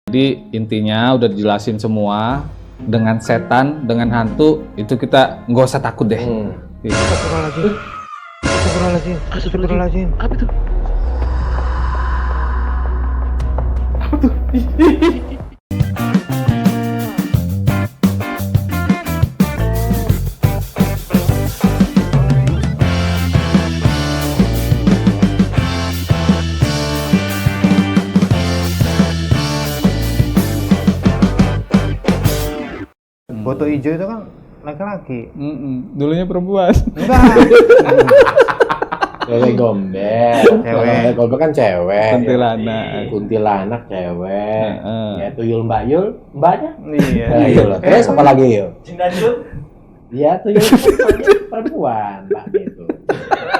Jadi intinya udah dijelasin semua, dengan setan, dengan hantu itu kita nggak usah takut deh. Astagfirullahaladzim. Astagfirullahaladzim. Astagfirullahaladzim. Apa tuh? Foto hijau itu kan laki-laki. Dulunya perempuan. Enggak. Cewek gombel. Cewek. Gombel kan cewek. Kuntilanak. Kuntilanak cewek. Heeh. Ya tuyul Mbak Yul, mbaknya. Iya. Mbak Yul. Terus apa lagi yuk? Cindanjul. Iya tuyul perempuan, Mbak gitu.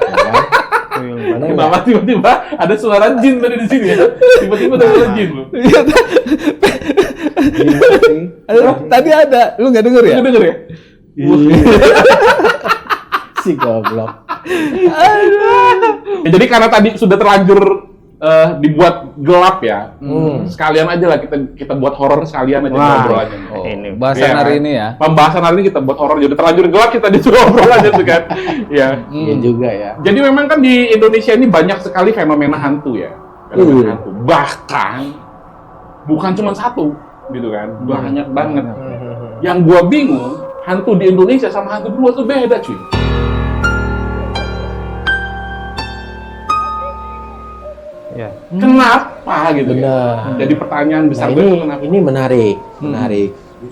Ya kan? Tuyul Mana Mbak. Kenapa tiba-tiba ada suara jin tadi di sini ya? Tiba-tiba ada suara jin loh. Gimana sih? Tadi ada, lu nggak denger ya? Lu denger ya? Si goblok. Ya, jadi karena tadi sudah terlanjur dibuat gelap ya, sekalian aja lah kita buat horor sekalian aja Wah, ngobrolannya. ini. Bahasan Iya, hari kan? ini ya. Pembahasan hari ini kita buat horor, jadi terlanjur gelap kita disuruh ngobrol aja tuh kan. Ya. Iya juga ya. Jadi memang kan di Indonesia ini banyak sekali fenomena hantu ya. Fenomena hantu. Bahkan bukan cuma satu gitu kan. Banyak banget. Yang gua bingung, hantu di Indonesia sama hantu di luar tuh beda cuy. Ya. Kenapa gitu kan? Benar. Jadi pertanyaan Nah, besar itu kenapa? ini menarik.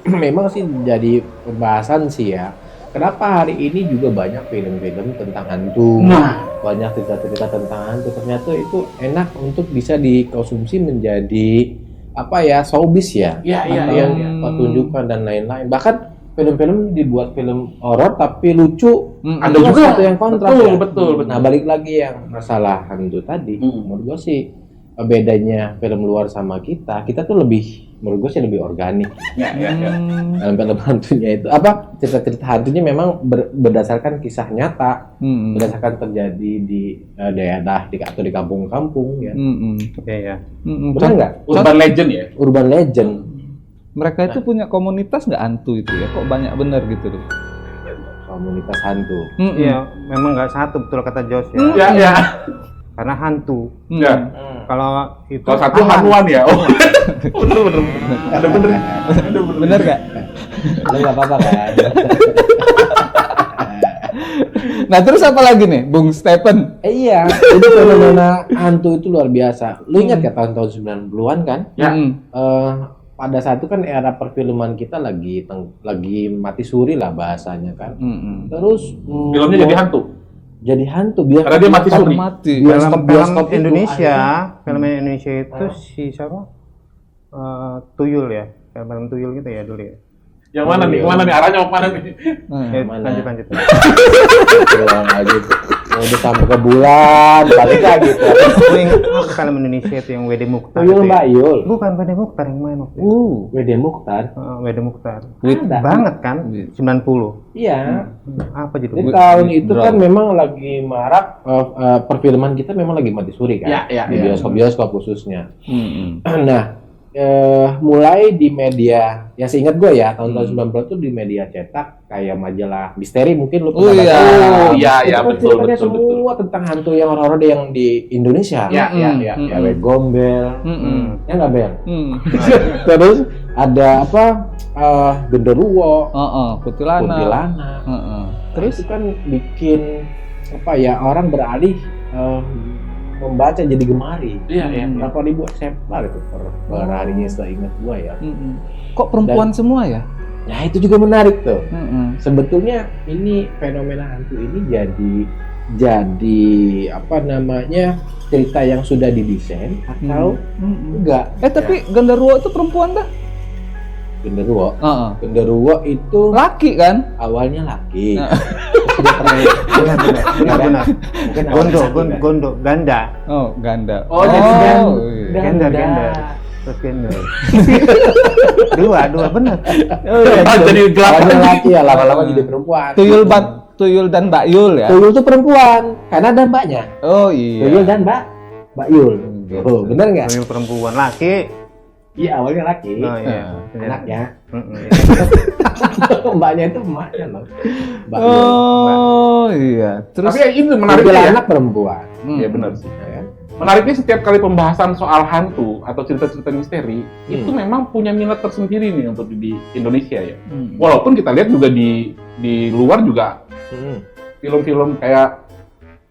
Memang sih jadi pembahasan sih ya. Kenapa hari ini juga banyak film-film tentang hantu, Nah. banyak cerita-cerita tentang hantu. Ternyata itu enak untuk bisa dikonsumsi menjadi apa ya, showbiz ya, Iya, iya, atau iya, yang iya. pertunjukan dan lain-lain. Bahkan film-film dibuat film horor tapi lucu. Ada Itu juga. satu yang kontras Betul, ya. betul. Nah balik lagi yang masalah hantu tadi, menurut gue sih bedanya film luar sama kita tuh lebih, menurut gue sih lebih organik. Ya, ya, ya. Dalam film hantunya itu apa, cerita-cerita hantunya memang berdasarkan kisah nyata, berdasarkan terjadi di daerah atau di kampung-kampung ya. Iya, ya. Benar nggak? Urban legend ya. Urban legend. Mereka itu punya komunitas nggak hantu itu ya? Kok banyak bener gitu loh? Komunitas hantu. Iya, memang nggak satu, betul kata Jos ya. Ya, ya. Karena hantu. Ya. Kalau itu Kalau satu awan. hanuan ya. Oh. Bener. Ada bener. Bener nggak? Lu nggak apa-apa kan? Nah terus apa lagi nih, Bung Stephen? Iya, itu fenomena hantu itu luar biasa. Lu ingat ya tahun-tahun 90-an kan? Ya. Pada saat itu kan era perfilman kita lagi mati suri lah bahasanya kan. Terus Filmnya jadi hantu. Jadi hantu biar Karena dia mati suri. Mati. Bioskop Film itu Indonesia, akhirnya- film Indonesia itu si siapa? Tuyul ya, film Tuyul gitu ya dulu ya. Yang mana nih? Kemana nih? Arahnya mau kemana nih? Ya, mana? lanjut. pulang aja tuh. Udah sampai ke bulan, balik lagi tuh. Aku ingat film Indonesia itu yang WD Mukhtar. Tuyul itu Mbak ya. Yul. Bukan WD Mukhtar yang main waktu itu. WD Mukhtar. WD Mukhtar. Ada. Banget kan? 90. Iya. Apa Di judulnya? tahun itu Drone. kan memang lagi marak perfilman kita memang lagi mati suri kan. Ya, ya, Di ya. bioskop khususnya. Nah, mulai di media, yang seingat gue ya, tahun-tahun 90 itu di media cetak kayak majalah misteri, mungkin lu Oh, pernah iya. baca. Oh, iya, iya, Itu kan betul, ceritanya betul, semua tentang hantu yang horor yang di Indonesia. Ya, ya, ya. Cewek gombel, ya nggak Bel? Hmm. Terus ada apa? Genderuwo, Kuntilanak. kuntilanak. Terus itu kan bikin apa ya, orang beralih membaca jadi gemari. Iya, iya. Berapa ribu eksemplar itu per harinya seingat gua ya. Kok perempuan semua ya? Nah itu juga menarik tuh. Sebetulnya ini fenomena hantu ini jadi apa namanya, cerita yang sudah didesain atau enggak? Tapi Genderuwo itu perempuan dah? Genderuwo. Genderuwo itu Laki kan? awalnya laki. Nah. Sudah pernah Benar. Mungkin awalnya Gondo, ganda. Oh, ganda. Oh, jadi iya. Gender. Terus gender. Dua benar. Jadi gelap. awalnya laki ya, lama-lama jadi perempuan. Tuyul dan Mbak Yul ya? Tuyul itu perempuan, karena ada mbaknya. Oh iya. Tuyul dan Mbak Yul. Gitu. Oh, bener nggak? Tuyul perempuan, laki Iya, awalnya laki. Oh iya. Anaknya. Mm-mm. Mbaknya itu emaknya loh. Mbaknya. Oh iya. Terus Tapi ya itu menariknya Menariknya ya. anak perempuan. Iya benar sih. Ya kan? Menariknya setiap kali pembahasan soal hantu atau cerita-cerita misteri itu memang punya minat tersendiri nih untuk di Indonesia ya. Walaupun kita lihat juga di luar juga film-film kayak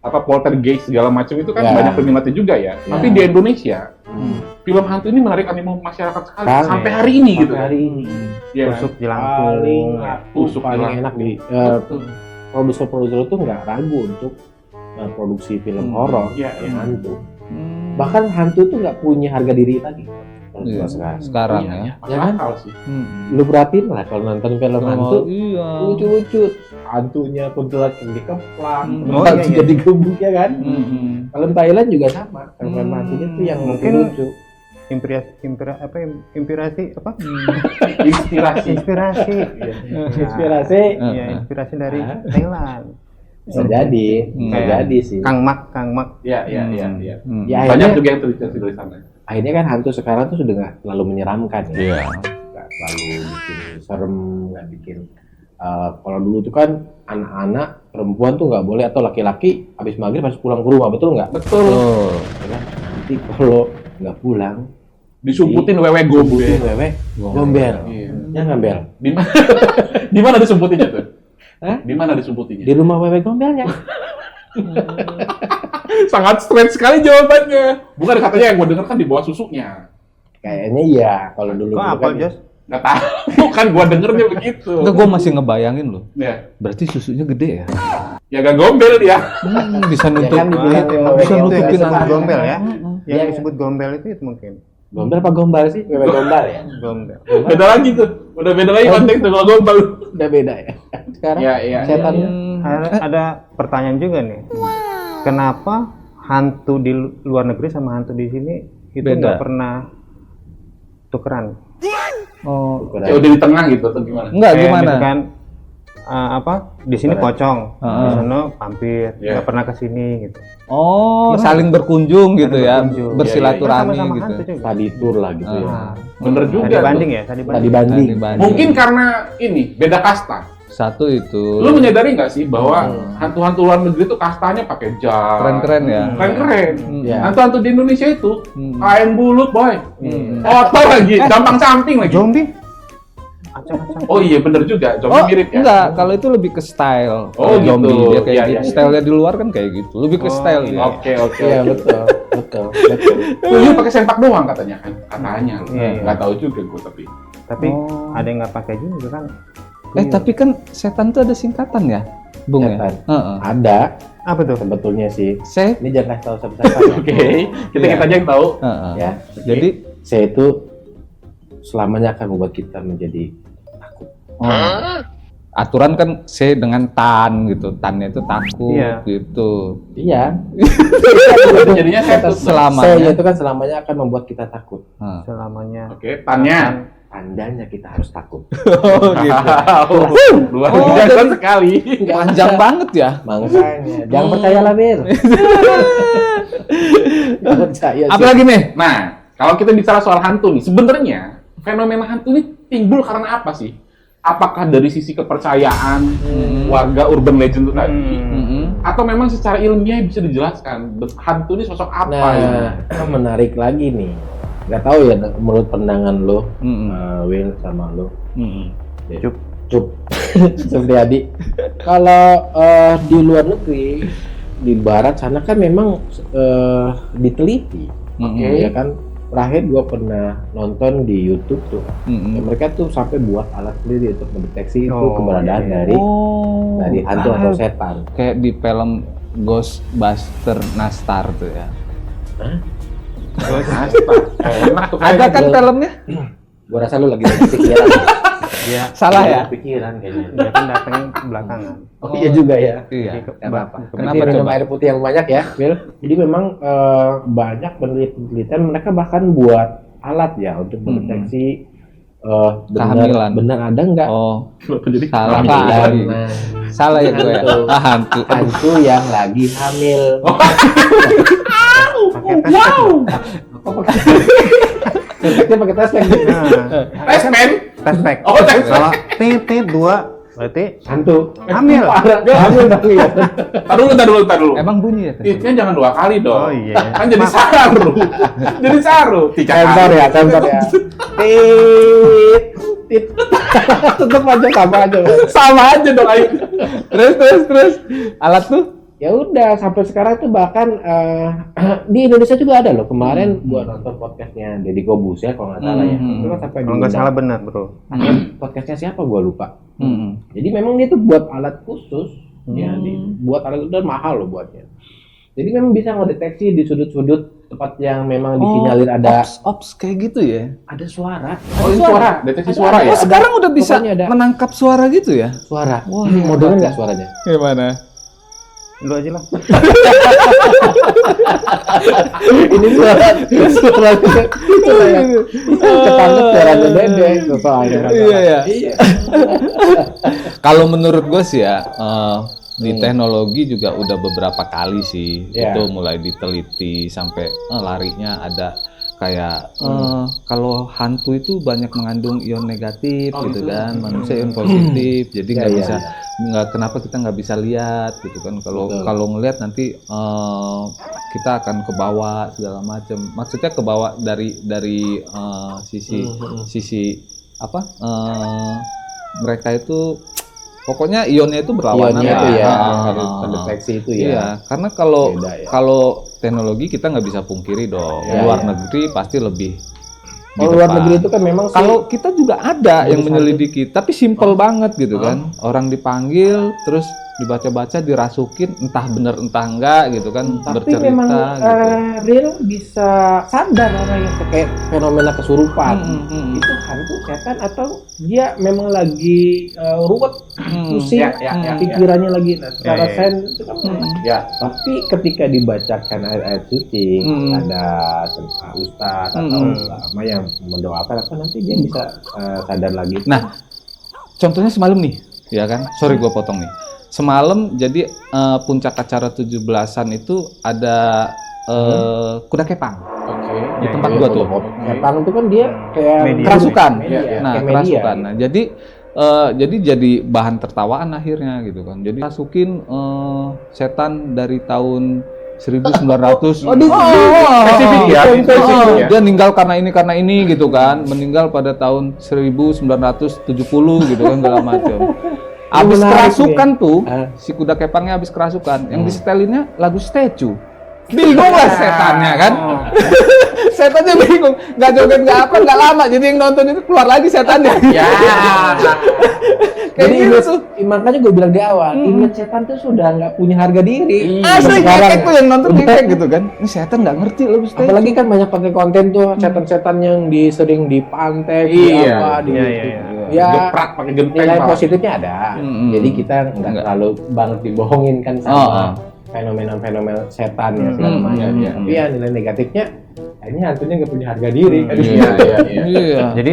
apa poltergeist segala macam itu kan Ya. banyak peminatnya juga ya. Tapi di Indonesia film hantu ini menarik animo masyarakat sekali Sekali. sampai hari ini gitu. Sampai hari ini. Iya kan? Tusuk Paling jelangkung. Tusuk paling jelangkung. enak di Betul. produser-produser itu nggak ragu untuk produksi film horor Iya, yang iya. hantu. Bahkan hantu tuh nggak punya harga diri lagi. Kalau Iya, sekarang. sekarang Iya, ya. masuk Ya kan? akal sih. Lu perhatiin lah kalau nonton film hantu, iya. lucu-lucu. Hantunya kuntilanak yang dikeplak, Oh, hantu iya, iya. jadi gebuk ya kan. Mm-mm. Film Thailand juga sama. Film hantunya tuh yang Mungkin lucu. Inspirasi apa? Inspirasi. Inspirasi. Inspirasi Iya, inspirasi dari Ah. Thailand. bisa jadi, bisa Kayak jadi sih. Kang Mak. Iya, iya, iya, iya. Hmm. Ya, Banyak akhirnya, juga yang terinspirasi dari sana. akhirnya kan hantu sekarang tuh sudah nggak terlalu menyeramkan ya. Iya. Nggak terlalu bikin serem, nggak bikin. Kalau dulu tuh kan anak-anak perempuan tuh nggak boleh atau laki-laki habis maghrib harus pulang ke rumah, betul nggak? Betul. Betul. Ya kan? Nanti kalau nggak pulang, Disumputin wewe gombel. wewe gombel, Iya. ya nggak bel? Di mana? Di mana disumputinya tuh? Hah? Di mana disumputinya? Di rumah wewe gombelnya. Sangat straight sekali jawabannya. Bukan katanya yang gue denger kan di bawah susunya. Kayaknya iya, kalau dulu Kok dulu apa, kan. Jos? Nggak tahu kan gue dengernya begitu. Enggak, gue masih ngebayangin loh. Ya, Berarti susunya gede ya? ya gak gombel dia. Bisa Ya nutup. kan dibilang Itu wewe bisa yang nutupin disebut anak. gombel ya. Yang Iya. disebut gombel itu mungkin. Gombel apa gombal sih? Wewe gombal ya? Gombel. Beda lagi tuh. Udah beda lagi konteksnya kalau gombel. Udah beda ya. Sekarang Iya, iya. setannya Ada pertanyaan juga nih. Kenapa hantu di luar negeri sama hantu di sini itu Beda. nggak pernah tukeran? Oh, Ya udah di tengah gitu atau gimana? enggak Kayak gimana? misalkan apa di sini pocong, di Heeh. sana vampir, Iya. nggak pernah ke sini gitu. Oh, Gimana? saling berkunjung gitu Saling ya, berkunjung. bersilaturahmi Sama-sama gitu. hantu juga. tadi tur lah gitu ya. Ah. Bener juga. Tadi banding tuh. ya, tadi Tadi banding. banding. Tadi banding. Mungkin karena ini beda kasta. Satu itu Lu menyadari nggak sih bahwa hantu-hantu luar negeri tuh kastanya pakai jas, keren-keren ya. keren-keren. Ya. Hantu-hantu di Indonesia itu Hmm. kain bulut boy, Hmm. kotor lagi, gampang samping lagi. Zombie? Acang-acang. Oh iya bener juga, zombie Oh, mirip ya. enggak, kalau itu lebih ke style. Oh, Kalau zombie gitu. dia kayak Iya, gitu. iya. Stylenya di luar kan kayak gitu. Lebih ke Oh, style iya. dia. Oke oke. Iya betul, betul, betul. Tuyul pakai sempak doang katanya kan, katanya. Iya, iya. Nggak tahu juga gue tapi. Tapi Oh. ada yang nggak pakai juga kan? Tapi kan setan tuh ada singkatan ya, Bung ya? Setan. Heeh. Ada Apa tuh? sebetulnya sih. Se, Ini jangan kasih tahu siapa-siapa. Oke, kita Iya. kita aja yang tahu. heeh. Ya, Jadi, saya itu selamanya akan membuat kita menjadi takut. oh, aturan kan se dengan tan gitu, tannya itu takut Iya. gitu. Iya. Jadinya saya tuh. Selamanya. Saya itu kan selamanya akan membuat kita takut. Heeh. Selamanya. Oke, tanya. Tandanya kita harus takut. Oh, gitu. Luar Oh, biasa jadi- sekali. Panjang banget ya. Makanya, jangan percaya lah, Bir. Jangan percaya sih. Apalagi nih? Nah, kalau kita bicara soal hantu nih, sebenarnya fenomena hantu ini timbul karena apa sih? Apakah dari sisi kepercayaan warga urban legend itu tadi, Mm-mm. atau memang secara ilmiah bisa dijelaskan hantu ini sosok apa? ini? Nah, itu menarik lagi nih. Gak tahu ya menurut pandangan lo, Mm-mm. Will sama lo. Mm-mm. Cup Supriyadi. Kalau di luar negeri, di barat sana kan memang diteliti. Mm-mm. Ya kan, terakhir gua pernah nonton di YouTube tuh. Mm-mm. Ya, mereka tuh sampai buat alat sendiri untuk mendeteksi itu Oh, keberadaan iya, iya. dari hantu atau setan. Kayak di film Ghostbuster Nastar tuh ya. Enak tuh Ada kan Betul. filmnya? Gua rasa lu lagi banyak pikiran. Iya. Salah ya? Banyak pikiran kayaknya. Dia kan datang belakangan. Oh iya juga ya. Iya. Jadi Nggak apa-apa. Kenapa Jadi minum coba? air putih yang banyak ya, Will. Jadi memang banyak penelitian mereka bahkan buat alat ya untuk mendeteksi Kehamilan. benar ada nggak Oh, Kenapa jadi salah kehamilan? Pak. Nah, Salah ya gue ya. Hantu. Ah, hantu. hantu yang lagi hamil. Pakai tes. Tespeknya pakai tespek. Nah, Resmen. tespek. Oh, tespek. Kalau tit 2 berarti Hantu. hamil. Hamil tapi ya. Tar dulu. Emang bunyi ya? Titnya jangan 2 kali dong. Oh, iya. Kan jadi saru. Jadi saru. 3 Sensor kali. ya, sensor ya. Tit. Tetap aja sama aja. Sama aja dong ayo. Terus. Alat tuh? Ya udah sampai sekarang tuh bahkan di Indonesia juga ada loh. Kemarin gua nonton podcastnya Deddy Corbuzier kalau nggak salah ya. Itu kan sampai Kalau nggak salah benar, Bro. podcastnya siapa gua lupa. Hmm. Jadi memang dia tuh buat alat khusus, ya, buat alat itu dan mahal loh buatnya. Jadi memang bisa ngedeteksi di sudut-sudut tempat yang memang disinyalir ada ops kayak gitu ya? ada suara. Oh, ini suara, deteksi suara ya. Oh, sekarang udah bisa Pokoknya ada. menangkap suara gitu ya? Suara. Wah, Mau denger nggak suaranya? Gimana? Lu aja lah. Ini suara ketangkep suaranya Dede soalnya. Iya. Iya. Kalau menurut gue sih ya, di teknologi juga udah beberapa kali sih Iya. itu mulai diteliti sampai larinya ada kayak kalau hantu itu banyak mengandung ion negatif gitu kan, manusia ion positif, jadi nggak Iya, bisa iya. nggak kenapa kita nggak bisa lihat gitu kan, kalau Betul. kalau ngelihat nanti kita akan kebawa segala macam, maksudnya kebawa dari sisi apa mereka itu pokoknya ionnya itu berlawanan Ionnya itu lah. ya, Ah, terdeteksi itu ya. Iya, karena kalau Beda ya. kalau teknologi kita nggak bisa pungkiri dong. Iya, Luar iya. negeri pasti lebih. di Kalau luar depan. negeri itu kan memang sih Kalau kita juga ada yang Jadi menyelidiki, tapi simple banget gitu kan. Orang dipanggil, terus dibaca-baca, dirasukin, entah bener entah enggak gitu kan, tapi bercerita memang gitu. real bisa sadar orang yang kayak fenomena kesurupan. Itu hantu setan atau dia memang lagi ruwet, pusing, ya, pikirannya lagi secara Ya. sen itu kan Ya. tapi ketika dibacakan ayat-ayat suci ada ustaz atau ulama yang mendoakan apa nanti dia bisa sadar lagi. Nah, contohnya semalam nih, ya kan? Sorry gua potong nih. Semalam jadi puncak acara 17-an itu ada kuda kepang Oke. di tempat gua tuh. Kepang itu kan dia kayak Media. Kerasukan. Media, Nah, kayak media. kerasukan. Nah, jadi bahan tertawaan akhirnya gitu kan. Jadi masukin setan dari tahun 1900. Spesifik ya, spesifik ya. Dia meninggal karena ini gitu kan. Meninggal pada tahun 1970 gitu kan segala macam. Habis Menarik kerasukan nih. tuh, si kuda kepangnya habis kerasukan. Yang disetelinnya lagu Statue. Bingung lah setannya kan. Setannya bingung, nggak joget nggak apa, nggak lama. Jadi yang nonton itu keluar lagi setannya. Ya. Kayak Jadi gitu ingat, tuh. makanya gue bilang di awal, ingat setan tuh sudah nggak punya harga diri. Asli Sekarang kayak tuh yang nonton kayak gitu kan. Ini setan nggak ngerti lagu Statue. apalagi kan banyak pakai konten tuh setan-setan yang sering di pantai, di Iya. apa, di Iya. ya Geprak pakai genteng. nilai Pak. positifnya ada. Jadi kita nggak terlalu banget dibohongin kan sama fenomena-fenomena setan ya segala macam. Tapi ya nilai negatifnya, ini hantunya nggak punya harga diri. Iya. Iya. Jadi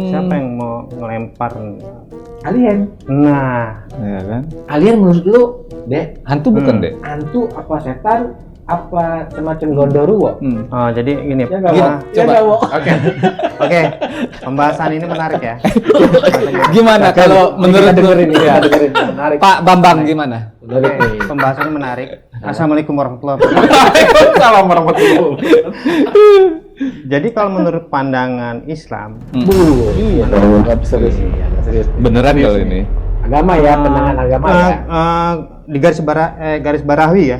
siapa yang mau ngelempar? Alien, Nah, Iya kan? alien menurut lu, Dek, Hantu bukan, Dek? hantu apa setan? Apa semacam Gondoruo? oh, jadi gini. Ya nggak Gini, mau. Ya coba. nggak mau. Oke, pembahasan ini menarik ya. Gimana kalau menurut Kita lu? dengerin ya, Iya. dengerin. Menarik. Pak Bambang gimana? Menarik Oke, nih. pembahasan ini menarik. Assalamualaikum warahmatullahi wabarakatuh. Waalaikumsalam warahmatullahi wabarakatuh. Jadi kalau menurut pandangan Islam, Iya, nggak serius. Iya, nggak serius. Beneran kalau ini? Agama ya, pandangan agama ya. di garis barawi ya.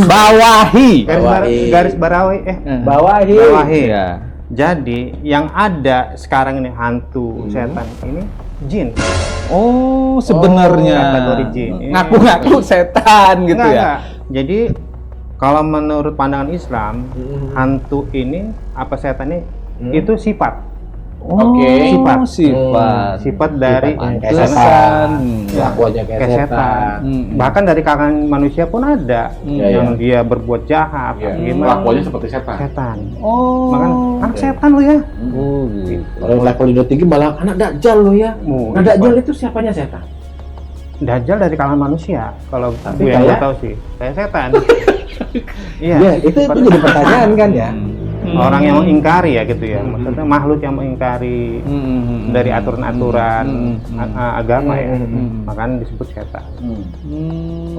Bawahi. Garis barawi Bawahi. bawahi. Iya. Jadi yang ada sekarang ini hantu setan ini jin. Oh, sebenarnya. kategori jin. Ngaku-ngaku setan gitu Enggak, ya. enggak. Jadi kalau menurut pandangan Islam, hantu ini apa setan ini itu sifat. Oke. Sifat. Sifat dari Kayak Pantesan. setan. Kelakuannya kayak kayak setan. setan. Bahkan dari kalangan manusia pun ada yang dia berbuat jahat, Iya. gimana Kelakuannya seperti setan. setan. Oh. Makan anak setan lu ya. Oh, gitu. Kalau level udah tinggi malah anak dajjal lo ya. Oh, Nah, dajjal itu siapanya setan? Dajjal dari kalangan manusia. Kalau Tapi gue yang kayak- tahu sih, kayak setan. Ya, itu jadi pertanyaan kan ya. orang yang mengingkari ya gitu ya, maksudnya makhluk yang mengingkari dari aturan-aturan agama ya, makanya disebut setan.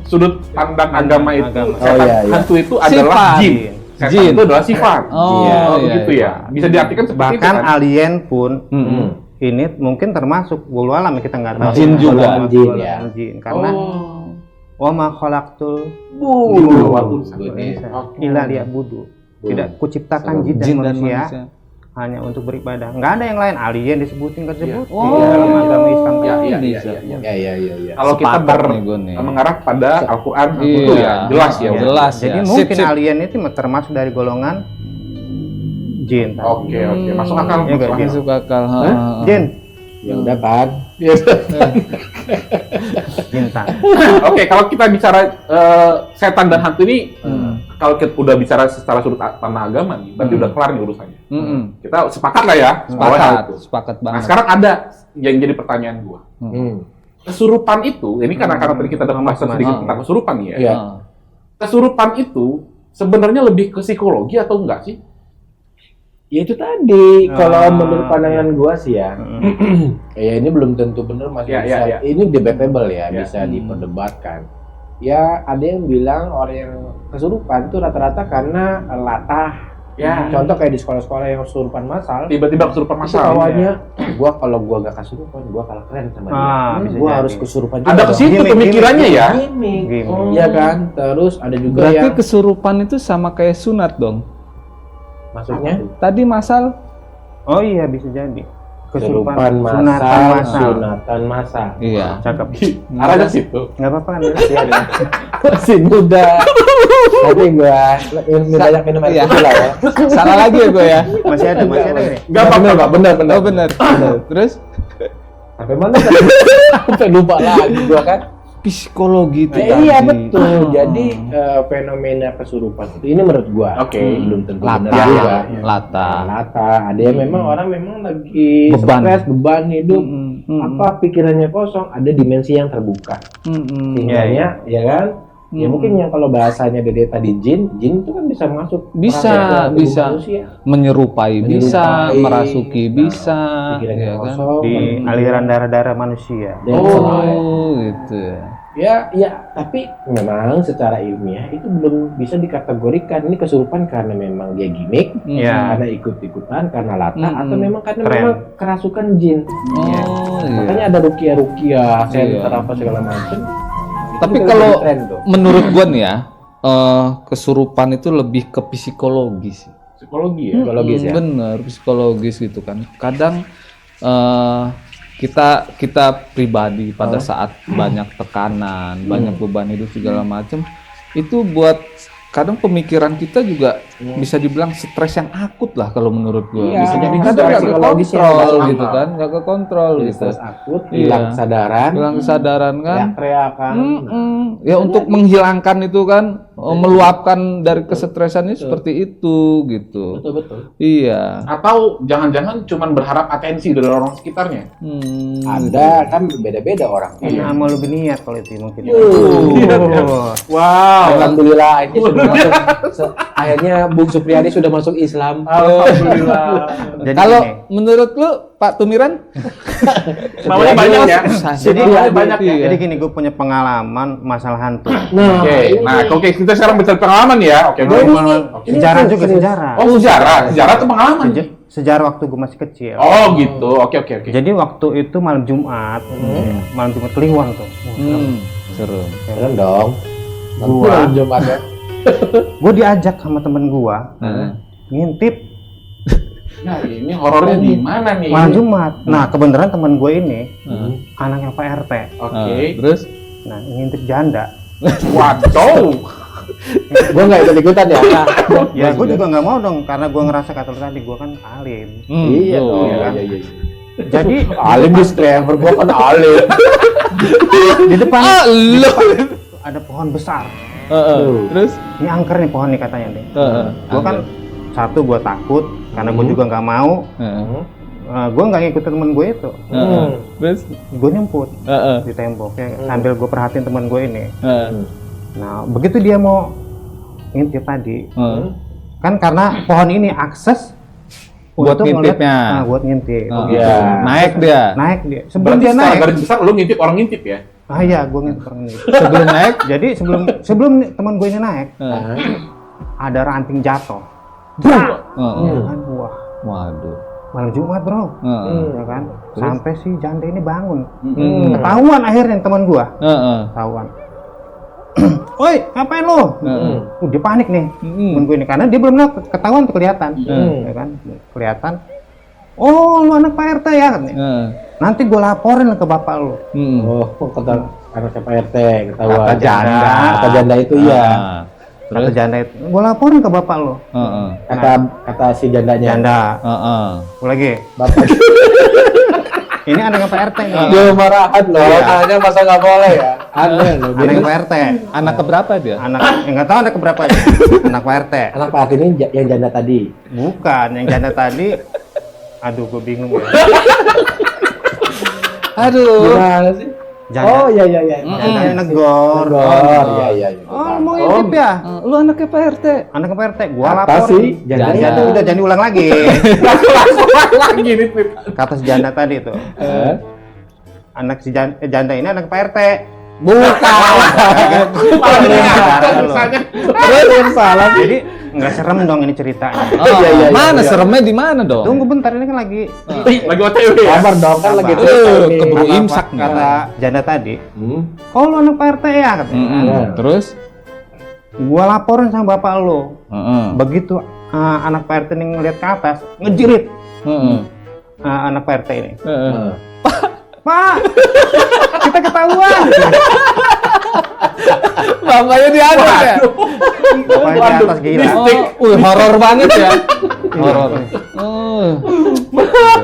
Sudut pandang agama itu, Agama. setan, Oh, iya, iya. hantu itu adalah Sifat. jin. Setan Jin. itu adalah sifat. Oh, Iya, iya, begitu iya. ya. Bisa diartikan seperti Bahkan itu kan? alien pun Mm-mm. ini mungkin termasuk wallahu alam, kita nggak tahu. Jin juga. Wallahu Jin, alam, ya. jin. Karena wa ma khalaqtul insa illa liya'budu. Tidak kuciptakan jin dan manusia hanya untuk beribadah. Nggak ada yang lain, alien disebutin nggak disebut Oh. di dalam agama Islam. Iya, iya, Bisa. iya. Iya. Kalau kita Sepakat nih gue nih. mengarah pada Al-Quran, Iya. itu ya jelas ya. Iya. Jelas Jadi ya. mungkin Sip. alien itu termasuk dari golongan jin. Oke, masuk akal. Iya, Masuk akal. Masuk akal. Jin, Ya udah kan. bintang. Oke, kalau kita bicara setan dan hantu ini, kalau kita udah bicara secara sudut pandang agama nih, berarti udah kelar nih urusannya. Kita sepakat lah ya, bahwa hal itu. Sepakat Nah, banget. sekarang ada yang jadi pertanyaan gua. Kesurupan itu, ini karena tadi kita udah membahas sedikit tentang kesurupan nih ya. Iya. Kesurupan itu sebenarnya lebih ke psikologi atau enggak sih? Ya itu tadi, kalau menurut pandangan gua sih ya, ya ini belum tentu benar masih Ya, bisa, ya. ini debatable ya, Ya. bisa diperdebatkan. Ya ada yang bilang orang yang kesurupan itu rata-rata karena latah. Ya. Contoh kayak di sekolah-sekolah yang kesurupan massal, Tiba-tiba kesurupan itu masal. awalnya, kalau gua gak kesurupan, gua kalah keren sama dia. Bisa Gua jadi. harus kesurupan Ada juga ke situ Gimik, pemikirannya ya. Gimik. Gimik. Iya kan? Terus ada juga Berarti yang kesurupan itu sama kayak sunat dong. maksudnya Tadi masal Oh iya, bisa jadi. kesurupan sunatan massal, massal. sunatan massal. iya. Cakep. Arah ke situ. Nggak apa-apa kan? Masih ada. Masih muda. Tapi gua banyak minum air Iya. putih lah ya. Salah lagi ya gue ya. Masih ada nih. Enggak apa-apa, Pak. benar. Oh benar. Terus Sampai mana tadi? Sampai lupa lagi gua kan. psikologi itu Iya tadi. betul. Jadi fenomena kesurupan itu ini menurut gua. Oke. Belum tentu benar Lata, juga. lata. Lata. Ada yang memang orang memang lagi Beban. stres, beban hidup. Mm-mm. Apa pikirannya kosong? Ada dimensi yang terbuka. Mm-mm. Tinggalnya, ya kan? Ya mungkin yang kalau bahasanya Dede tadi jin itu kan bisa masuk Bisa, merasa ke tubuh bisa. manusia. Menyerupai bisa, Menyerupai. merasuki bisa, Pikirannya ya kan? kosong. Di aliran darah-darah manusia. Oh, gitu. Ya, tapi memang secara ilmiah itu belum bisa dikategorikan ini kesurupan karena memang dia gimmick, Ya. karena ikut-ikutan, karena latah, atau memang karena Tren. memang kerasukan jin. Oh, iya. Makanya ada rukiah-rukiah, center Iya. apa segala macam. Tapi Itu kalau jadi tren tuh. menurut gua nih ya, kesurupan itu lebih ke psikologis sih. Psikologi ya. Psikologis ya. Bener, psikologis gitu kan. Kadang kita pribadi pada saat banyak tekanan, banyak beban hidup segala macam, itu buat kadang pemikiran kita juga bisa dibilang stres yang akut lah kalau menurut gua. Iya, Bisa jadi stres kadang nggak psikologis yang kekontrol dalam. gitu kan, nggak kekontrol Jadi gitu. stres akut, Iya. hilang kesadaran, Hilang kesadaran kan. teriak-teriakan. Ya untuk menghilangkan itu kan, meluapkan dari kesetresannya seperti itu gitu. Betul. Iya. Atau jangan-jangan cuman berharap atensi dari orang sekitarnya. Ada kan beda-beda orang. Nah, mau lebih niat kalau itu mungkin. Wow. Alhamdulillah ini sudah masuk. Akhirnya Bung Supriyadi sudah masuk Islam. Alhamdulillah. Jadi Kalau gini, menurut lu Pak Tumiran? Namanya banyak ya. Jadi banyak ya. jadi gini, gue punya pengalaman masalah hantu. Nah, Oke, kita sekarang bicara pengalaman ya. Oke, Sejarah juga sejarah. Oh, sejarah itu pengalaman. Sejarah waktu gue masih kecil. Oh, gitu. Oke. Jadi waktu itu malam Jumat Kliwon tuh. Seru. keren dong. Gua- Jumatnya. Gue diajak sama temen gue ngintip Nah, ini horornya di mana nih? malam Jumat. Nah, kebenaran temen gue ini anaknya Pak RT. Oke. Terus? Nah, ngintip janda. Waduh. Gue nggak ikut-ikutan ya. Ya, gue juga nggak mau dong karena gue ngerasa kata lu tadi gue kan alim. Iya tuh. dong. Iya. Jadi Alim disclaimer, gue kan alim. di depan Lu. ada pohon besar. Terus? Ini angker nih pohon nih katanya nih. Gue kan Angker. satu gue takut karena gue juga nggak mau. Gue nggak ngikutin temen gue itu. Terus? Gue nyemput di tembok ya, sambil gue perhatiin temen gue ini. Nah, begitu dia mau ngintip tadi, Kan karena pohon ini akses Buat untuk ngeliat- ngintipnya. buat ngintip. Oh, Iya. Naik dia. Naik dia. Sebelum Berarti dia secara naik. garis besar lu ngintip orang ngintip ya? Ah iya, gue ngintip orang ngintip. Sebelum naik. Jadi sebelum teman gue ini naik, eh, ada ranting jatuh. eh, Ya kan? Wah, Waduh. malam Jumat bro. Eh, Ya kan? Sampai si janda ini bangun. Hmm. Ketahuan akhirnya teman gua. eh. Ketahuan. Woi, ngapain lo? Heeh. Dia panik nih. Hmm. Temen gue ini karena dia belum ketahuan tuh kelihatan. Ya kan? Kelihatan. Oh, lu anak Pak RT ya katanya. Nanti gue laporin ke bapak lu. Oh, kata anaknya Pak RT ketahuan. Kata janda. Kata janda itu iya. Kata janda itu. Gue laporin ke bapak lu. Kata si jandanya. Janda. Gue lagi. Bapak Ini anaknya Pak RT nih. dia marahan loh. Tanya masa nggak boleh ya? Aneh loh. Anaknya Pak RT. Anak keberapa dia? Anak, nggak tahu anak keberapa aja. Anak Pak RT. Anak Pak RT ini yang janda tadi. Bukan, yang janda tadi. Aduh, gue bingung ya. Aduh. Gimana sih? Janda. Oh iya. Jandanya negor. Negor. Iya. Oh, mau ngintip ya? Lu anaknya Pak RT. Anak Pak RT, gua Apa laporin. sih? Janda udah jangan diulang lagi. Lagi nih tweet. Kata si janda tadi tuh. Anak si janda ini anak Pak RT. Terus salah. Jadi nggak serem dong ini ceritanya. Oh, iya, mana iya. seremnya di mana dong? Tunggu bentar, ini kan lagi Lagi OTW ya? Kabar dong kan lagi Sabar. cerita nih. Keburu kata- imsak nih. kata janda tadi. Hmm. Oh, lu anak Pak RT ya katanya. Terus? Gua laporin sama bapak lu. Begitu anak Pak RT ini ngeliat ke atas, ngejerit anak Pak RT ini. Pak, kita ketahuan. Bapaknya di atas ya? Bapaknya di atas gila. Horor banget ya. Horor.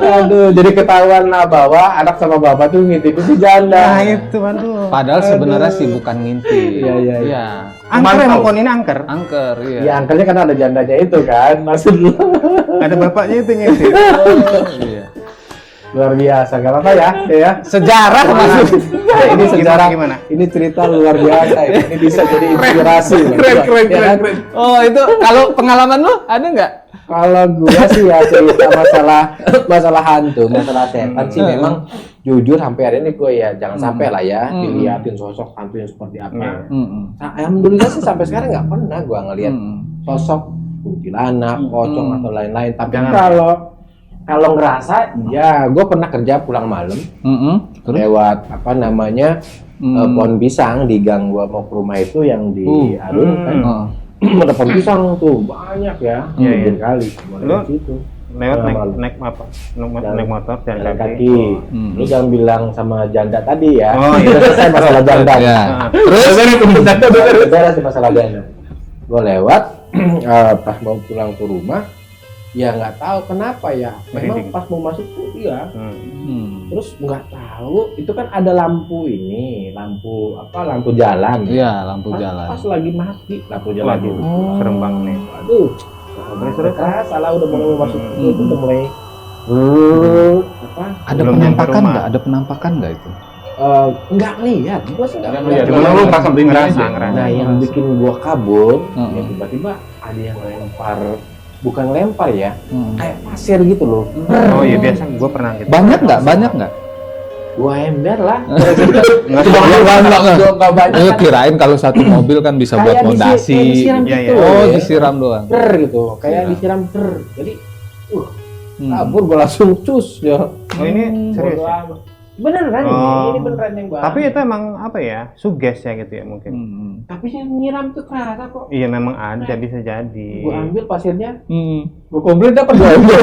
Aduh, jadi ketahuan lah bahwa anak sama bapak tuh ngintipin si janda. Nah itu, aduh. Padahal sebenarnya sih bukan ngintip. Iya. Angker emang pohon ini angker. Angker, iya. Ya angkelnya kan ada jandanya itu kan, maksud lu. Ada bapaknya itu ngintip. Iya. Luar biasa, gak apa-apa ya. Sejarah masuk. Ini sejarah gimana? Ini cerita luar biasa. Ini bisa jadi inspirasi. Keren. Oh, itu kalau pengalaman lu ada nggak? Kalau gua sih ya cerita masalah hantu, masalah setan sih memang jujur sampai hari ini gue ya jangan sampai lah ya dilihatin sosok hantu yang seperti apa. Nah, alhamdulillah sih sampai sekarang nggak pernah gua ngelihat sosok kuntilanak, pocong atau lain-lain. Tapi kalau ngerasa, ya gue pernah kerja pulang malam lewat apa namanya pohon pisang di gang gua mau ke rumah itu yang di Arun kan. Ada pohon pisang tuh banyak ya, mungkin kali. Lu Situ. lewat Malam. naik apa? Naik motor jalan Jalan kaki. kaki. Lu jangan bilang sama janda tadi ya. Oh, iya. Udah selesai masalah janda. Ya. Terus dari janda Beres sih masalah janda. Gue lewat pas mau pulang ke rumah, ya nggak tahu kenapa ya. Memang Merinding. pas mau masuk tuh iya. Hmm. Terus nggak tahu itu kan ada lampu ini, lampu jalan. Iya, lampu Pas- jalan. Pas lagi mati lampu jalan Waduh, itu. serem banget nih. Aduh. Terus. Salah udah mulai masuk itu udah mulai apa? Ada Belum nyampe penampakan rumah. nggak? Ada penampakan nggak itu? Enggak lihat, gua sih enggak Iya, lihat. cuma lu merasa merinding aja. Nah, yang bikin gua kabur, Heeh. ya tiba-tiba ada yang lempar, bukan lempar ya, Hmm. kayak pasir gitu loh. Oh iya, biasa gue pernah gitu. Banyak nggak? Banyak nggak? Dua ember lah. Nggak Cuma Enggak banyak. Eh, kirain kalau satu mobil kan bisa buat Kayak fondasi. disiram Iya, gitu. iya. Oh, ya. disiram doang. Ber gitu, kayak Siram. disiram ber. Jadi, Hmm. kabur gua langsung cus ya. Oh ini serius Bodo ya? amat. Beneran Oh. ini beneran yang gua. Tapi itu emang apa ya? Suges ya gitu ya mungkin. Hmm. Tapi yang nyiram tuh kerasa kok. Iya memang ada, bisa jadi. Gua ambil pasirnya, Hmm. gua komplit dapat dua ember.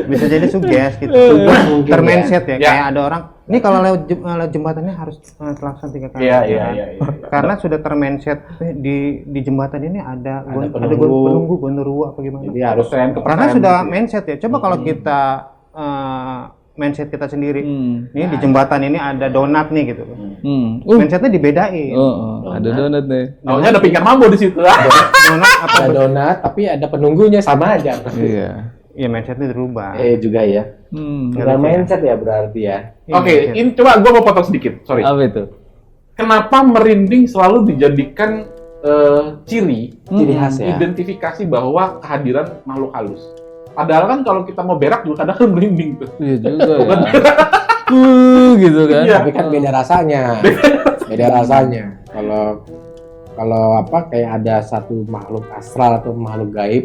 Bisa jadi suges gitu. Suges mungkin, Termindset ya. Ya. Kayak ada orang. Ini kalau lewat jembatannya harus selaksan 3 kali. Iya. Karena sudah termindset di jembatan ini ada penunggu. penunggu gondoruo apa gimana? Jadi harus Karena sudah mindset ya. Coba kalau kita mindset kita sendiri. Ini di jembatan ini ada donat nih gitu. Mindsetnya dibedain. Ada donat nih. Taunya ada pingkan mambo di situ. Donat apa? ada donat, tapi ada penunggunya sama aja. Iya. Iya mindsetnya dirubah. Juga ya. Bukan mindset ya berarti ya. Iya, Oke, mindset. ini coba gue mau potong sedikit. Sorry. Apa itu? Kenapa merinding selalu dijadikan ciri khas ya. identifikasi bahwa kehadiran makhluk halus. Padahal kan kalau kita mau berak juga kadang kan merinding tuh. Iya juga Bukan? ya. Gitu kan. Iya. Tapi kan beda rasanya. Beda rasanya. Kalau apa kayak ada satu makhluk astral atau makhluk gaib,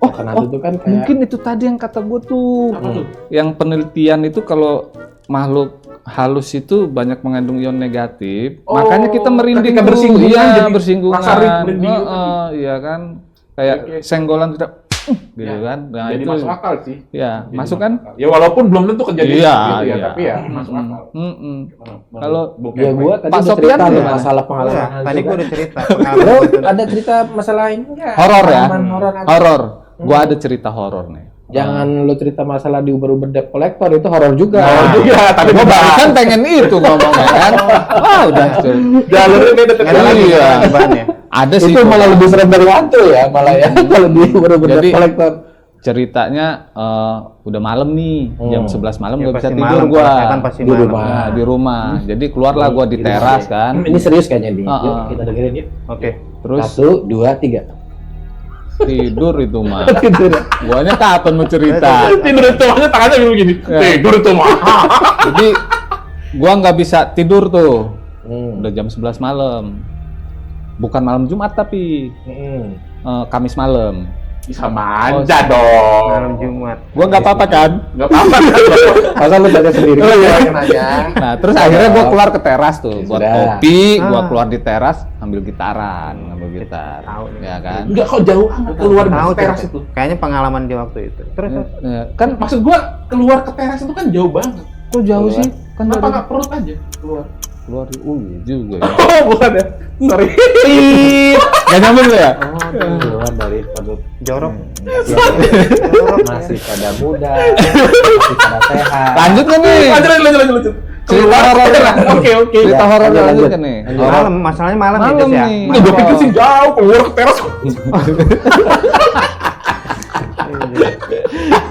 karena itu kan kayak Mungkin itu tadi yang kata gue tuh. Apa tuh? Yang penelitian itu kalau makhluk halus itu banyak mengandung ion negatif, Oh, makanya kita merinding ketika tuh. bersinggungan Iya, jadi bersinggungan. rasa merinding gitu. Iya kan, kayak Oke. senggolan tidak gitu Ya, kan. Nah, Jadi itu masuk akal sih. ya Jadi masuk masuk kan? akal. Ya walaupun belum tentu kejadian Iya, gitu ya, iya. tapi ya masuk akal. Kalau ya gua tadi Pak udah Sofian cerita gimana? masalah pengalaman Iya, hantu tadi kan. gua udah cerita Lo pengalaman itu. ada cerita masalah ini enggak? horor ya? Pengalaman horor hantu. Horor. Gua ada cerita horor nih. Jangan lo cerita masalah di Uber-Uber debt collector itu horor juga. Oh, iya, tapi Gua gua barusan pengen itu ngomongnya kan. Wah, udah. jalurnya beda Nggak ada lagi Iya. bahannya. Ada sih Itu gua. malah lebih serem dari hantu ya, malah ya kalau di Uber-Uber Jadi- debt collector. Ceritanya udah malam nih, jam 11 malam Ya, nggak bisa pasti tidur malam, gua. kalau kan pasti Di malam. rumah. Nah, di rumah. Jadi keluarlah gua di teras kan. Ini serius kayaknya nih. Yuk, Heeh. kita dengerin yuk. Oke. Terus 1, 2, 3. tidur itu mah. Tidur. Guanya kapan mau cerita? tidur itu makanya tangannya begini. Ya. Tidur itu mah. Jadi gua nggak bisa tidur tuh. Hmm. Udah jam 11 malam. Bukan malam Jumat tapi Kamis malam. Sama aja dong. Malam Jumat. Gua nggak apa-apa kan? Nggak apa-apa. Masa lu baca sendiri? Oh, iya. Nanya. Nah, terus akhirnya gua keluar ke teras tuh buat Sudah. kopi, gua Ah. keluar di teras ambil gitaran, ngambil gitar. Tahu nih. Ya kan? Enggak kok jauh amat keluar Tahu ke teras cerita. itu. Kayaknya pengalaman di waktu itu. Terus Ya, kan Maksud gua keluar ke teras itu kan jauh banget. kok jauh sih? Kan Kenapa dari nggak perut aja keluar? keluar iya juga ya. Oh, bukan ya. Sorry. Gak nyambung lu ya? Keluar dari perut. jorok. Masih pada muda, masih pada sehat. Lanjut kan nih? Lanjut. Cerita horor. Oke. Cerita Ya, horor lanjut, lanjut lanjut. kan nih? Lanjut. Malam, masalahnya malam, Malam ya, Des, ya. nih. Nggak, gue pikir sih jauh keluar ke teras.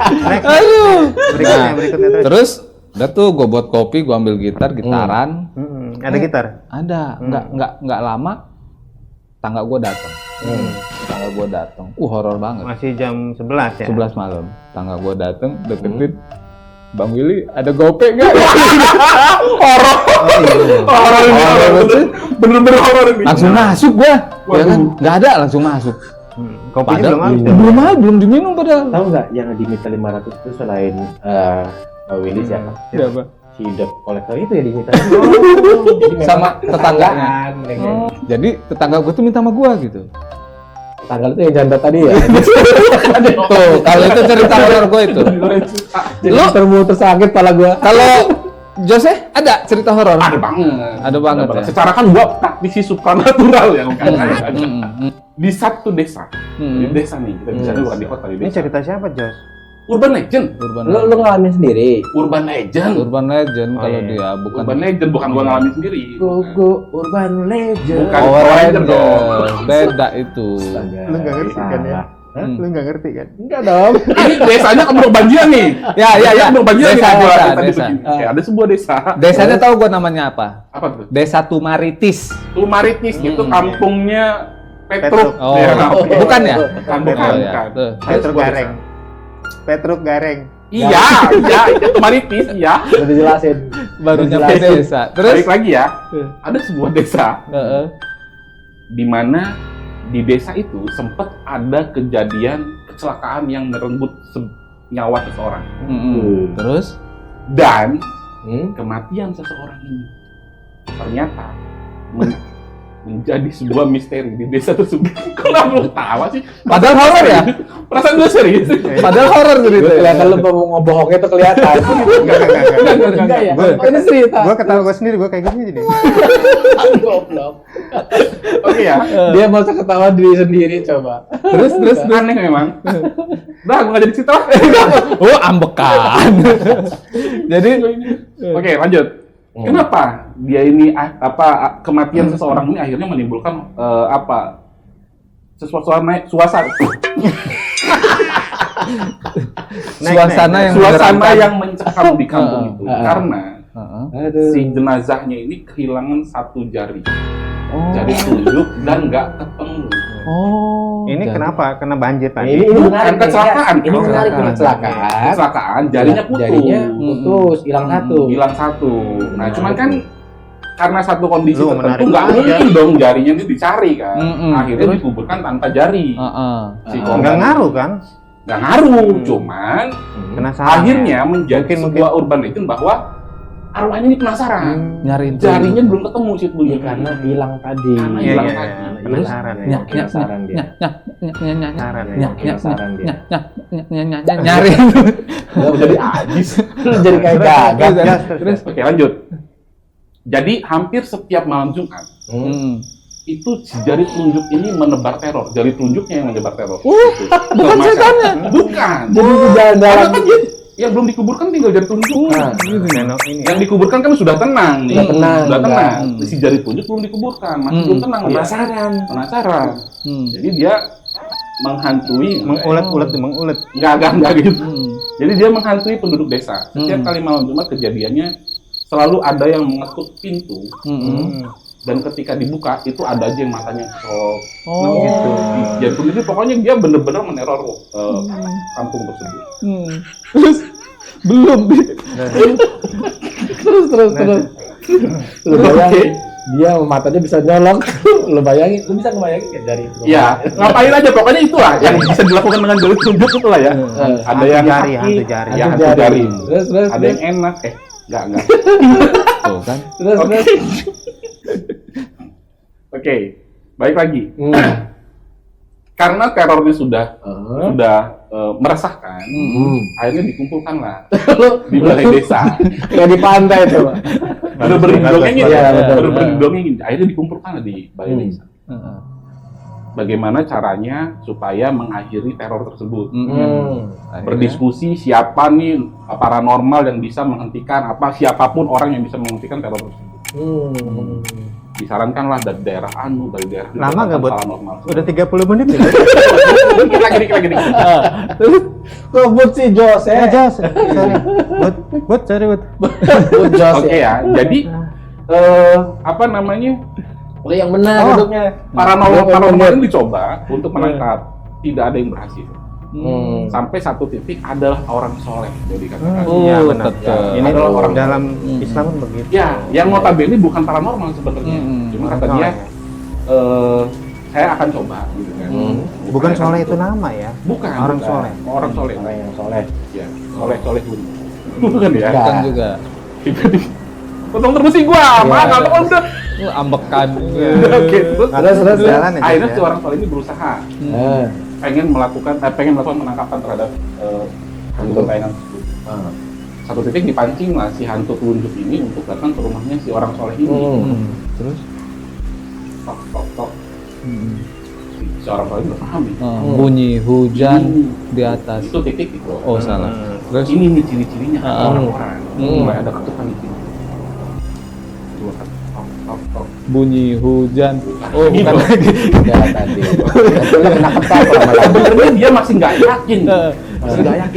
Next, Aduh. berikutnya, berikutnya terus. Terus udah tuh gue buat kopi, gue ambil gitaran. Ada gitar. Ada, nggak lama tangga gue datang. Tangga gue datang. Horor banget. Masih jam 11 ya. 11 malam. Tangga gue datang, deketin. Bang Willy, ada gopek nggak? Horor. Horor ini. Horor banget. Bener-bener horor ini. Langsung masuk gue. Ya kan? Waduh. Nggak ada, langsung masuk. Kopinya belum habis. Belum diminum padahal. Tahu nggak yang diminta 500 itu selain Pak Willy siapa? Siapa? Si debt collector itu ya diminta. Sama tetangganya. Oh. Jadi tetangga gue tuh minta sama gue gitu. Tanggal itu yang janda tadi ya. Tuh, kalau itu cerita horor gue itu. Jadi Lu muter sakit pala gua. kalau Jose ada cerita horor? Ada banget. Ada banget ya. Secara kan gua praktisi supranatural ya bukan. Di satu desa. Di desa nih, kita bisa bukan di kota, di Ini desa. cerita siapa, Jos? Urban legend. Lu ngalamin sendiri. Urban legend. Urban legend Oh, kalau iya. dia bukan Urban legend bukan gua ngalamin sendiri. Gogo Urban Legend. Bukan. Power Power Ranger Ranger dong. beda itu. Lu nggak ngerti kan ya? Hmm. Lu nggak ngerti kan? Enggak dong. Ini desanya Kebun Banjiran nih. Ya. Kebun Banjiran nih. Desa, Gua desa, tadi desa. begini. Kayak ada sebuah desa. Desanya tahu gue namanya apa? Apa tuh? Desa Tumaritis. Tumaritis itu kampungnya Petruk. Oh, Ya, oke. bukan ya? Bukan, Oh, ya. bukan. Tuh. Ada Petruk sebuah Gareng. desa. Petruk Gareng. Iya, itu Tumaritis, iya. Udah dijelasin. Baru nyampe desa. Terus? Balik lagi ya. Ada sebuah desa Heeh. di mana di desa itu sempat ada kejadian kecelakaan yang merenggut nyawa seseorang Terus? dan Hmm? kematian seseorang ini ternyata menjadi sebuah misteri di desa tersebut. Kenapa lu ketawa sih? Padahal horor ya? Perasaan gue serius. Padahal horor Gua cerita. kelihatan lu mau ngebohongnya tuh kelihatan. Enggak ya? Gua- Oh, ini cerita. Gua ketawa gua sendiri, gua kayak gini nih. Goblok. Oke ya. Dia masa ketawa diri sendiri coba. Terus. Aneh memang. Dah, gue nggak jadi cerita. Oh, ambekan. Jadi, Oke, lanjut. Kenapa dia ini kematian seseorang ini akhirnya menimbulkan suasana suasana yang yang mencekam di kampung itu karena Heeh. Aduh. si jenazahnya ini kehilangan satu jari. jari telunjuk dan nggak ketemu. Oh. Ini jadi- kenapa? Kena banjir Nah, tadi. ini menarik nih, kecelakaan. ya. Ini menarik nih, Kecelakaan. kecelakaan. Kecelakaan, jarinya putus. Jarinya putus, hilang satu. Hilang satu. Nah, cuman kan karena satu kondisi Lu tertentu menarik nggak aja. mungkin dong jarinya itu dicari kan. Mm-mm. Akhirnya Terus? dikuburkan tanpa jari. Heeh. Si Nggak korban ngaruh kan? nggak ngaruh, cuman Kena sarang. akhirnya menjadi Mungkin- sebuah urban legend bahwa arwahnya ini penasaran. Nyariin Jarinya belum ketemu sih dulu Ya, karena hilang tadi. Karena Iya, hilang iya, tadi. iya. Terus Penasaran ya. Nyak, Penasaran dia. Penasaran ya. Penasaran dia. nyari. Udah jadi ajis. Jadi kayak gagak. Terus, Oke, lanjut. Jadi hampir setiap malam Jumat Hmm. itu si jari telunjuk ini menebar teror. Jari telunjuknya yang menebar teror. bukan setannya. Bukan. Jadi di jalan-jalan. Karena kan yang belum dikuburkan tinggal jari telunjuk. Nah, Nengok ini. Yang dikuburkan kan sudah tenang nih. Sudah tenang, Sudah tenang. Hmm. Si jari telunjuk belum dikuburkan, masih Hmm. belum tenang dia. penasaran. Penasaran. Jadi dia menghantui Mengulet. enggak gitu. Hmm. Jadi dia menghantui penduduk desa. Setiap Hmm. kali malam Jumat kejadiannya selalu ada yang mengetuk pintu Hmm. dan ketika dibuka itu ada aja yang matanya kesok. Oh. gitu. Jadi begitu pokoknya dia benar-benar meneror kampung tersebut. Hmm. Terus belum. terus. Lu bayangin, dia matanya bisa nyolok. Lu bayangin, lu bisa ngebayangin kayak dari itu. Iya, ngapain aja pokoknya itulah yang bisa dilakukan dengan jari telunjuk itulah ya. Ada yang jari, kaki, hantu jari. ya hantu jari. Terus. Ada yang enak, enggak. Tuh kan. Terus. Oke. Oke, baik lagi. Karena terornya sudah meresahkan, akhirnya dikumpulkanlah di balai desa. Kayak di pantai tuh. Bener-bener didongengin Iya, ya, betul. bener-bener didongengin. Akhirnya dikumpulkan di balai desa. Heeh. Bagaimana caranya supaya mengakhiri teror tersebut? Akhirnya. Berdiskusi siapa nih paranormal yang bisa menghentikan siapapun orang yang bisa menghentikan teror tersebut. Disarankanlah dari daerah dari daerah Lama nggak, Bud? paranormal. Udah 30 menit ya? dikit lagi. Kebut si Jos Ya, ya. Jos. Sorry. Bud, sorry, Bud. Kebut Jos Oke ya, jadi apa namanya? Oh, yang benar duduknya. Paranormal ini dicoba untuk menangkap, tidak ada yang berhasil. Sampai satu titik adalah orang soleh, jadi katakan. Iya, benar. tetap. Ini Adalah orang dalam Islam kan begitu. Ya, yang notabene bukan paranormal sebenarnya. Cuma kata Orang dia, soleh. saya akan coba, gitu kan. Bukan Saya soleh akan itu coba. nama ya. Bukan. Orang bukan. soleh. Orang soleh. Orang yang soleh. Ya, soleh pun. Bukan ya? Enggak. Kan juga. Tiba-tiba. Potong termusi gua, mana? Kalau udah. Ambekan. Oke, terus Terus. Jalan ya, akhirnya Jos, si ya. orang soleh ini berusaha Eh, pengen melakukan penangkapan terhadap hantu tayangan tersebut. Satu titik dipancing lah si hantu telunjuk ini untuk datang ke rumahnya si orang soleh ini. Terus. Tok. Si orang soleh udah paham nih. Bunyi hujan di atas. Itu titik itu. Oh salah. Terus. Ini nih ciri-cirinya orang-orang. Mulai ada ketukan di sini. Dua kali. Tok. Bunyi hujan. Oh Gitu. bukan lagi. ya tadi. Itu kena kepak lama-lama. Sebenarnya dia masih nggak yakin,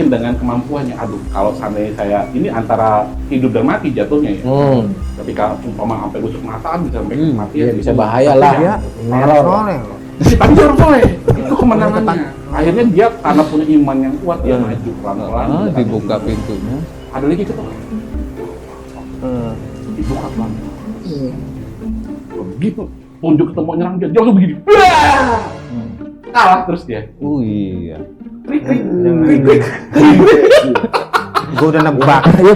dengan kemampuannya. Aduh, kalau seandainya saya ini antara hidup dan mati jatuhnya ya. Ketika umpama sampai busuk mata bisa sampai kematian. Iya, bisa bahaya lah. Dia Neror. soleh loh. Tapi dia orang soleh, itu kemenangannya. Akhirnya dia karena punya iman yang kuat dia maju pelan-pelan. Dibuka pintunya. Ada lagi gitu. Dibuka pelan. Begitu tunjuk ketemu nyerang dia langsung begini. Wah! Kalah terus dia. Iya. Krik. Gue udah nebak. Ayo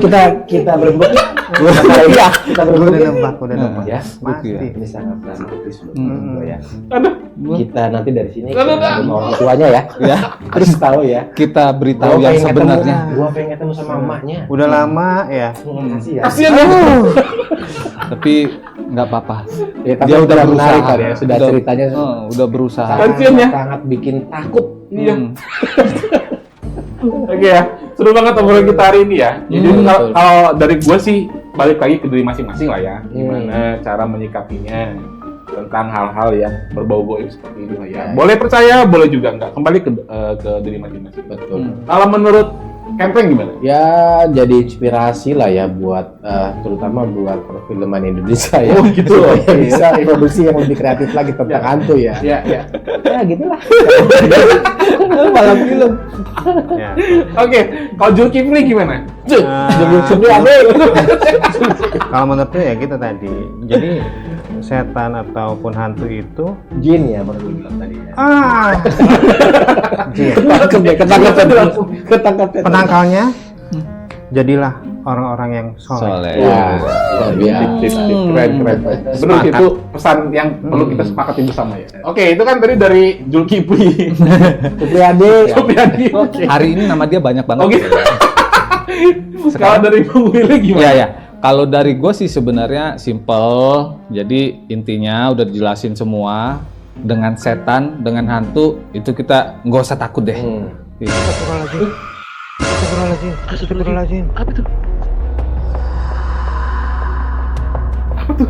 kita berembuk. Iya, kita Gue berembuk. udah nebak. Ya, Mati. ini sangat dramatis loh. Ya. Aduh. Kita nanti dari sini Aduh. ketemu orang tuanya ya. Ya. Terus tahu ya. Kita beritahu yang sebenarnya. Gua pengen ketemu sama emaknya. Udah lama ya. Kasih ya. Kasihan ya. Tapi nggak apa-apa. Ya, tapi Dia udah menarik berusaha. kan ya. Sudah ceritanya Udah berusaha. Kasihan ya. sangat bikin takut. Iya. Oke ya, seru banget obrolan kita hari ini ya. Jadi kalau dari gue sih balik lagi ke diri masing-masing lah ya. Gimana cara menyikapinya tentang hal-hal yang berbau goib seperti ini lah ya. Boleh percaya, boleh juga enggak. Kembali ke diri masing-masing. Betul. Kalau menurut Camping gimana? Ya jadi inspirasi lah ya buat terutama buat perfilman Indonesia ya. Oh, gitu. Supaya bisa produksi yang lebih kreatif lagi tentang hantu ya. Iya, iya. Ya gitulah. Malam film. Ya. Oke, kalau Zulkifli gimana? Zulkifli ada. Kalau menurutku ya gitu tadi. Jadi setan ataupun hantu itu Jin ya baru bilang tadi ya. jin. Ketangkep. Penangkalnya jadilah orang-orang yang soleh. Soleh. Ya, ya. Keren. Benar, itu pesan yang perlu kita sepakati bersama ya. Oke, itu kan tadi dari Zulkifli. Supriyadi. Supriyadi. Oke. Hari ini nama dia banyak banget. Oke. Kalau dari Bung Willy gimana? Iya, ya. Kalau dari gue sih sebenarnya simple. Jadi intinya udah dijelasin semua. Dengan setan, dengan hantu, itu kita nggak usah takut deh. Gitu. Astagfirullahaladzim. Apa tuh? Apa tuh?